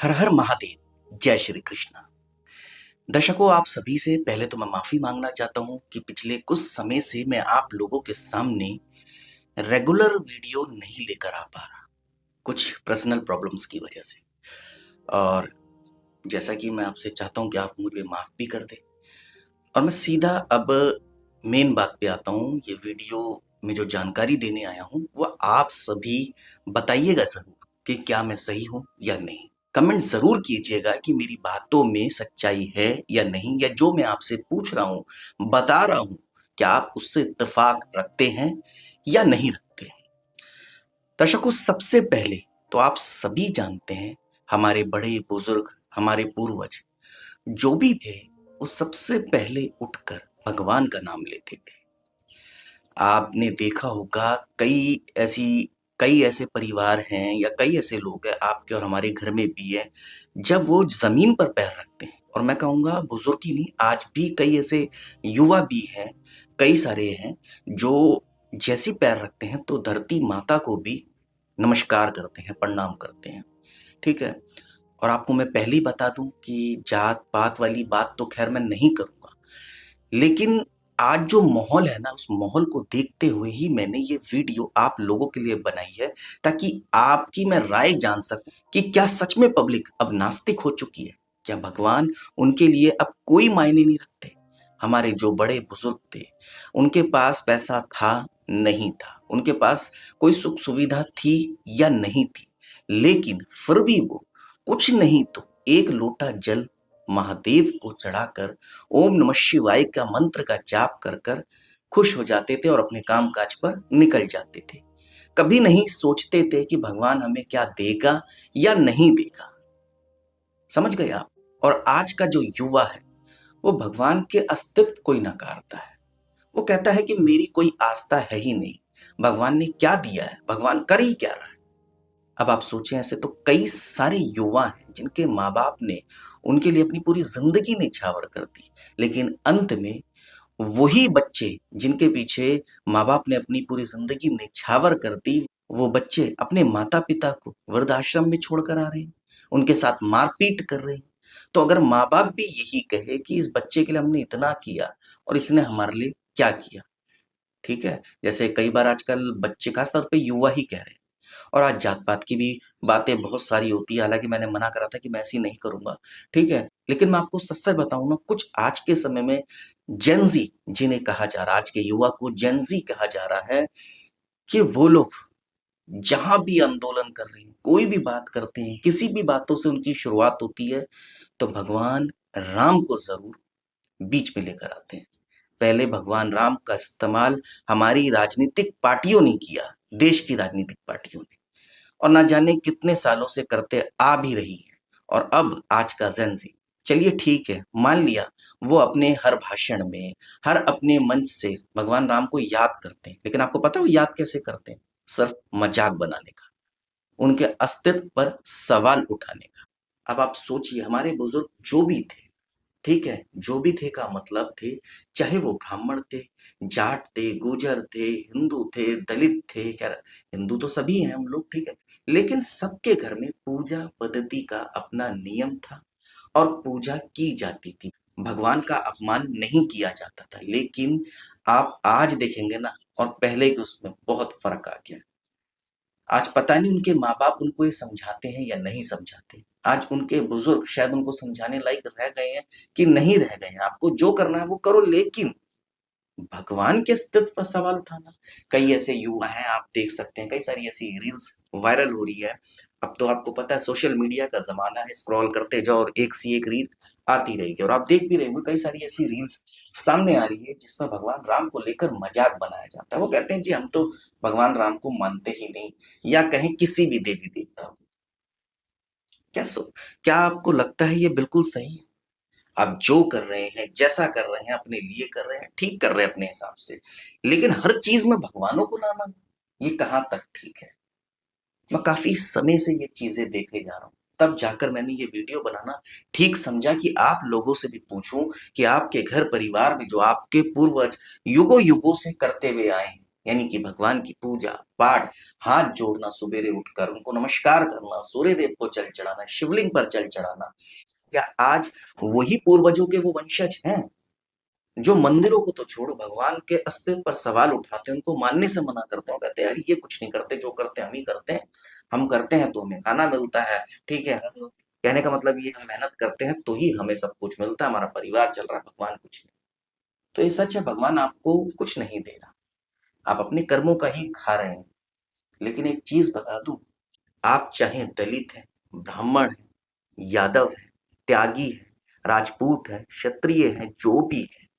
हर हर महादेव, जय श्री कृष्ण। दर्शकों, आप सभी से पहले तो मैं माफी मांगना चाहता हूं कि पिछले कुछ समय से मैं आप लोगों के सामने रेगुलर वीडियो नहीं लेकर आ पा रहा, कुछ पर्सनल प्रॉब्लम्स की वजह से। और जैसा कि मैं आपसे चाहता हूं कि आप मुझे माफ भी कर दें, और मैं सीधा अब मेन बात पे आता हूं। ये वीडियो में जो जानकारी देने आया हूं वो आप सभी बताइएगा जरूर कि क्या मैं सही हूं या नहीं। कमेंट जरूर कीजिएगा कि मेरी बातों में सच्चाई है या नहीं, या जो मैं आपसे पूछ रहा हूं, बता रहा हूं, क्या आप उससे इत्तेफाक रखते हैं या नहीं रखते हैं। दर्शकों, सबसे पहले तो आप सभी जानते हैं, हमारे बड़े बुजुर्ग, हमारे पूर्वज जो भी थे, वो सबसे पहले उठकर भगवान का नाम लेते थे। आपने देखा होगा कई ऐसे परिवार हैं या कई ऐसे लोग हैं, आपके और हमारे घर में भी है, जब वो जमीन पर पैर रखते हैं, और मैं कहूंगा बुजुर्ग ही नहीं, आज भी कई ऐसे युवा भी हैं, कई सारे हैं जो जैसी पैर रखते हैं तो धरती माता को भी नमस्कार करते हैं, प्रणाम करते हैं। ठीक है। और आपको मैं पहले ही बता दूं कि जात पात वाली बात तो खैर मैं नहीं करूंगा, लेकिन आज जो माहौल है ना, उस माहौल को देखते हुए ही मैंने ये वीडियो आप लोगों के लिए बनाई है, ताकि आपकी मैं राय जान सकूं कि क्या सच में पब्लिक अब नास्तिक हो चुकी है। क्या भगवान उनके लिए अब कोई मायने नहीं रखते। हमारे जो बड़े बुजुर्ग थे, उनके पास पैसा था नहीं था, उनके पास कोई सुख सुविधा थी या नहीं थी, लेकिन फिर भी वो कुछ नहीं तो एक लोटा जल महादेव को चढ़ाकर ओम नमः शिवाय का मंत्र का जाप कर कर खुश हो जाते थे और अपने काम काज पर निकल जाते थे। कभी नहीं सोचते थे कि भगवान हमें क्या देगा या नहीं देगा। समझ गए आप। और आज का जो युवा है, वो भगवान के अस्तित्व को ही नकारता है। वो कहता है कि मेरी कोई आस्था है ही नहीं, भगवान ने क्या दिया है, भगवान कर ही क्या रहा है। अब आप सोचें, ऐसे तो कई सारे युवा हैं जिनके माँ बाप ने उनके लिए अपनी पूरी जिंदगी निछावर कर दी, लेकिन अंत में वही बच्चे जिनके पीछे माँ बाप ने अपनी पूरी जिंदगी निछावर कर दी, वो बच्चे अपने माता पिता को वृद्धाश्रम में छोड़कर आ रहे हैं, उनके साथ मारपीट कर रहे हैं। तो अगर माँ बाप भी यही कहे कि इस बच्चे के लिए हमने इतना किया और इसने हमारे लिए क्या किया। ठीक है। जैसे कई बार आजकल बच्चे, खासतौर पे युवा ही कह रहे हैं, और आज जात पात की भी बातें बहुत सारी होती है, हालांकि मैंने मना करा था कि मैं ऐसी नहीं करूंगा। ठीक है। लेकिन मैं आपको सच सच बताऊं ना, कुछ आज के समय में जेंजी जिन्हें कहा जा रहा है, आज के युवा को जेंजी कहा जा रहा है, कि वो लोग जहां भी आंदोलन कर रहे हैं, कोई भी बात करते हैं, किसी भी बातों से उनकी शुरुआत होती है, तो भगवान राम को जरूर बीच में लेकर आते हैं। पहले भगवान राम का इस्तेमाल हमारी राजनीतिक पार्टियों ने किया, देश की राजनीतिक पार्टियों ने, और ना जाने कितने सालों से करते आ भी रही है। और अब आज का जेंजी, चलिए ठीक है, मान लिया, वो अपने हर भाषण में, हर अपने मंच से भगवान राम को याद करते हैं, लेकिन आपको पता है वो याद कैसे करते हैं? सिर्फ मजाक बनाने का, उनके अस्तित्व पर सवाल उठाने का। अब आप सोचिए, हमारे बुजुर्ग जो भी थे, ठीक है, जो भी थे का मतलब थे, चाहे वो ब्राह्मण थे, जाट थे, गुर्जर थे, हिंदू थे, दलित थे, क्या, हिंदू तो सभी हैं हम लोग, ठीक है, लेकिन सबके घर में पूजा पद्धति का अपना नियम था और पूजा की जाती थी। भगवान का अपमान नहीं किया जाता था। लेकिन आप आज देखेंगे ना, और पहले के उसमें बहुत फर्क आ गया। आज पता नहीं उनके माँ बाप उनको ये समझाते हैं या नहीं समझाते। आज उनके बुजुर्ग शायद उनको समझाने लायक रह गए हैं कि नहीं रह गए हैं। आपको जो करना है वो करो, लेकिन भगवान के अस्तित्व पर सवाल उठाना। कई ऐसे युवा हैं, आप देख सकते हैं, कई सारी ऐसी रील्स वायरल हो रही है। अब तो आपको पता है सोशल मीडिया का जमाना है, स्क्रॉल करते जाओ और एक सी एक रील आती रहेगी, और आप देख भी रहे होंगे कई सारी ऐसी रील्स सामने आ रही है जिसमें भगवान राम को लेकर मजाक बनाया जाता है। वो कहते हैं जी हम तो भगवान राम को मानते ही नहीं, या कहें किसी भी देवी देवता को। क्या सो क्या आपको लगता है ये बिल्कुल सही है? आप जो कर रहे हैं, जैसा कर रहे हैं, अपने लिए कर रहे हैं, ठीक कर रहे हैं अपने हिसाब से, लेकिन हर चीज में भगवानों को लाना, ये कहाँ तक ठीक है? मैं काफी समय से ये चीजें देखे जा रहा हूँ, तब जाकर मैंने ये वीडियो बनाना ठीक समझा कि आप लोगों से भी पूछूं कि आपके घर परिवार में जो आपके पूर्वज युगों युगों से करते हुए आए हैं, यानी कि भगवान की पूजा पाठ, हाथ जोड़ना, सुबेरे उठकर उनको नमस्कार करना, सूर्य देव को जल चढ़ाना, शिवलिंग पर जल चढ़ाना, क्या आज वही पूर्वजों के वो वंशज हैं जो मंदिरों को तो छोड़ो भगवान के अस्तित्व पर सवाल उठाते हैं, उनको मानने से मना करते हैं, कहते हैं यार ये कुछ नहीं करते, जो करते हैं हम ही करते हैं, हम करते हैं तो हमें खाना मिलता है, ठीक है। कहने का मतलब ये हम मेहनत करते हैं तो ही हमें सब कुछ मिलता है, हमारा परिवार चल रहा है, भगवान कुछ नहीं। तो ये सच है, भगवान आपको कुछ नहीं दे रहा, आप अपने कर्मों का ही खा रहे हैं। लेकिन एक चीज बता दूं, आप चाहे दलित हैं, ब्राह्मण हैं, यादव हैं, त्यागी हैं, राजपूत हैं, क्षत्रिय हैं, जो भी है,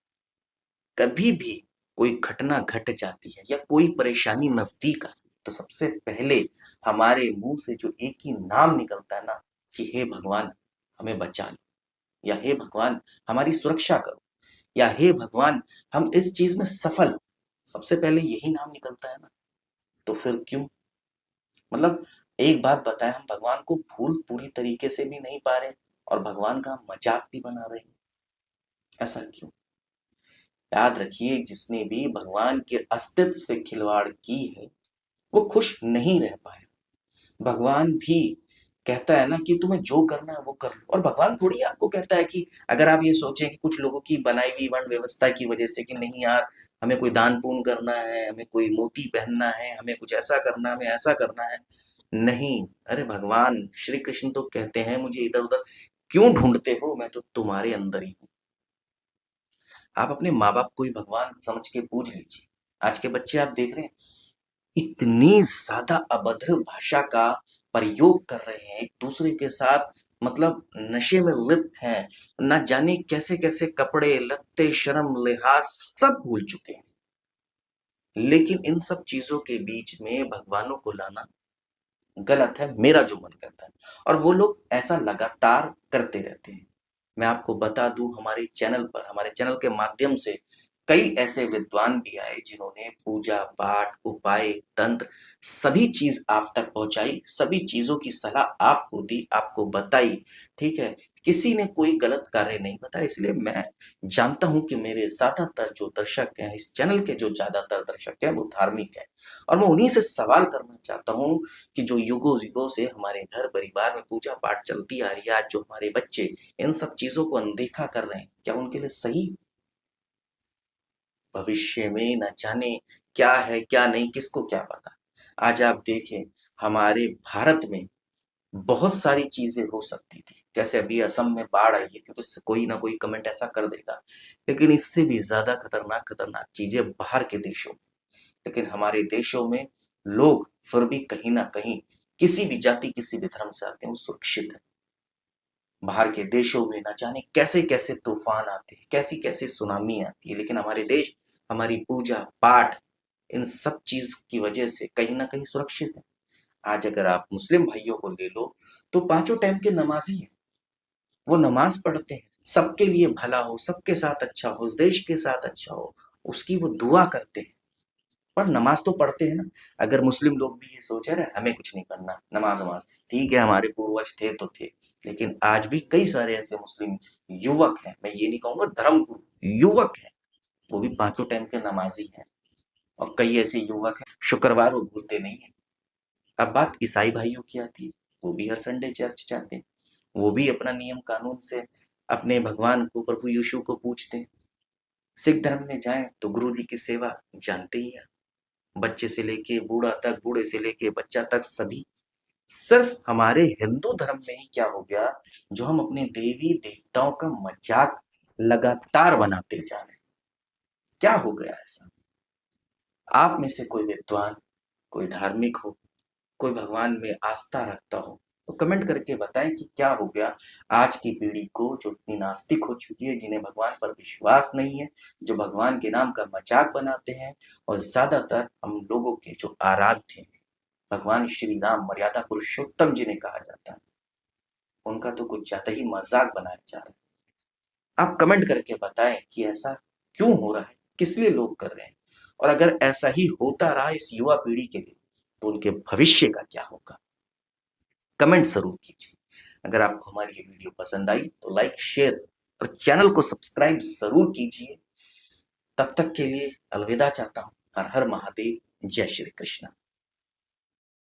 कभी भी कोई घटना घट जाती है या कोई परेशानी नजदीक आती है तो सबसे पहले हमारे मुंह से जो एक ही नाम निकलता है ना, कि हे भगवान हमें बचा लो, या हे भगवान हमारी सुरक्षा करो, या हे भगवान हम इस चीज में सफल हो। सबसे पहले यही नाम निकलता है ना, तो फिर क्यों, मतलब एक बात बताएं, हम भगवान को भूल पूरी तरीके से भी नहीं पा रहे और भगवान का मजाक भी बना रहे हैं, ऐसा क्यों। याद रखिए, जिसने भी भगवान के अस्तित्व से खिलवाड़ की है वो खुश नहीं रह पाया। भगवान भी कहता है ना कि तुम्हें जो करना है वो कर लो, और भगवान थोड़ी आपको कहता है कि अगर आप ये सोचें कि कुछ लोगों की बनाई हुई वर्ण व्यवस्था की वजह से कि नहीं यार हमें कोई दान पुण्य करना है, हमें कोई मोती पहनना है, हमें कुछ ऐसा करना है, हमें ऐसा करना है, नहीं। अरे भगवान श्री कृष्ण तो कहते हैं मुझे इधर उधर क्यों ढूंढते हो, मैं तो तुम्हारे अंदर ही हूँ। आप अपने माँ बाप को ही भगवान समझ के पूज लीजिए। आज के बच्चे आप देख रहे हैं इतनी ज्यादा अभद्र भाषा का प्रयोग कर रहे हैं एक दूसरे के साथ, मतलब नशे में लिप्त हैं, ना जाने कैसे कैसे कपड़े लत्ते शर्म लिहाज सब भूल चुके हैं। लेकिन इन सब चीजों के बीच में भगवानों को लाना गलत है, मेरा जो मन करता है, और वो लोग ऐसा लगातार करते रहते हैं। मैं आपको बता दूं, हमारे चैनल के माध्यम से कई ऐसे विद्वान भी आए जिन्होंने पूजा पाठ उपाय तंत्र सभी चीज आप तक पहुंचाई, सभी चीजों की सलाह आपको दी, आपको बताई, ठीक है। किसी ने कोई गलत कार्य नहीं बताया, इसलिए मैं जानता हूं कि मेरे ज्यादातर जो दर्शक हैं, इस चैनल के जो ज्यादातर दर्शक हैं वो धार्मिक है, और मैं उन्हीं से सवाल करना चाहता हूं कि जो युगों युगों से हमारे घर परिवार में पूजा पाठ चलती आ रही है, आज जो हमारे बच्चे इन सब चीजों को अनदेखा कर रहे हैं, क्या उनके लिए सही। भविष्य में न जाने क्या है क्या नहीं, किसको क्या पता। आज आप देखें, हमारे भारत में बहुत सारी चीजें हो सकती थी, जैसे अभी असम में बाढ़ आई है, क्योंकि इससे कोई ना कोई कमेंट ऐसा कर देगा, लेकिन इससे भी ज्यादा खतरनाक खतरनाक चीजें बाहर के देशों में। लेकिन हमारे देशों में लोग फिर भी कहीं ना कहीं किसी भी जाति किसी भी धर्म से आते हैं वो सुरक्षित है। बाहर के देशों में न जाने कैसे कैसे तूफान आते हैं, कैसी कैसी सुनामी आती है, लेकिन हमारे देश हमारी पूजा पाठ इन सब चीज की वजह से कहीं ना कहीं सुरक्षित है। आज अगर आप मुस्लिम भाइयों को ले लो तो पांचों टाइम के नमाजी हैं, वो नमाज पढ़ते हैं, सबके लिए भला हो, सबके साथ अच्छा हो, उस देश के साथ अच्छा हो, उसकी वो दुआ करते हैं, पर नमाज तो पढ़ते हैं ना। अगर मुस्लिम लोग भी ये सोचे रहे हमें कुछ नहीं करना, नमाज नमाज ठीक है, हमारे पूर्वज थे तो थे, लेकिन आज भी कई सारे ऐसे मुस्लिम युवक हैं, मैं ये नहीं कहूंगा धर्म गुरु, युवक हैं, वो भी पांचों टाइम के नमाजी हैं। और कई ऐसे युवक हैं शुक्रवार वो भूलते नहीं है। अब बात ईसाई भाइयों की आती है, वो भी हर संडे चर्च जाते हैं, वो भी अपना नियम कानून से अपने भगवान को प्रभु यीशु को पूछते हैं। सिख धर्म में जाएं तो गुरु जी की सेवा जानते ही हैं, बच्चे से लेके बूढ़ा तक, बूढ़े से लेके बच्चा तक सभी। सिर्फ हमारे हिंदू धर्म में ही क्या हो गया, जो हम अपने देवी देवताओं का मजाक लगातार बनाते जा रहे हैं, क्या हो गया ऐसा। आप में से कोई विद्वान, कोई धार्मिक हो, कोई भगवान में आस्था रखता हो तो कमेंट करके बताएं कि क्या हो गया आज की पीढ़ी को, जो इतनी नास्तिक हो चुकी है, जिन्हें भगवान पर विश्वास नहीं है, जो भगवान के नाम का मजाक बनाते हैं, और ज्यादातर हम लोगों के जो आराध्य हैं भगवान श्री राम मर्यादा पुरुषोत्तम जिन्हें कहा जाता है, उनका तो कुछ ज्यादा ही मजाक बनाया जा रहा है। आप कमेंट करके बताएं कि ऐसा क्यों हो रहा है, किस लिए लोग कर रहे हैं, और अगर ऐसा ही होता रहा इस युवा पीढ़ी के लिए तो उनके भविष्य का क्या होगा। कमेंट जरूर कीजिए। अगर आपको हमारी ये वीडियो पसंद आई तो लाइक शेयर और चैनल को सब्सक्राइब जरूर कीजिए। तब तक के लिए अलविदा चाहता हूँ। हर हर महादेव। जय श्री कृष्ण।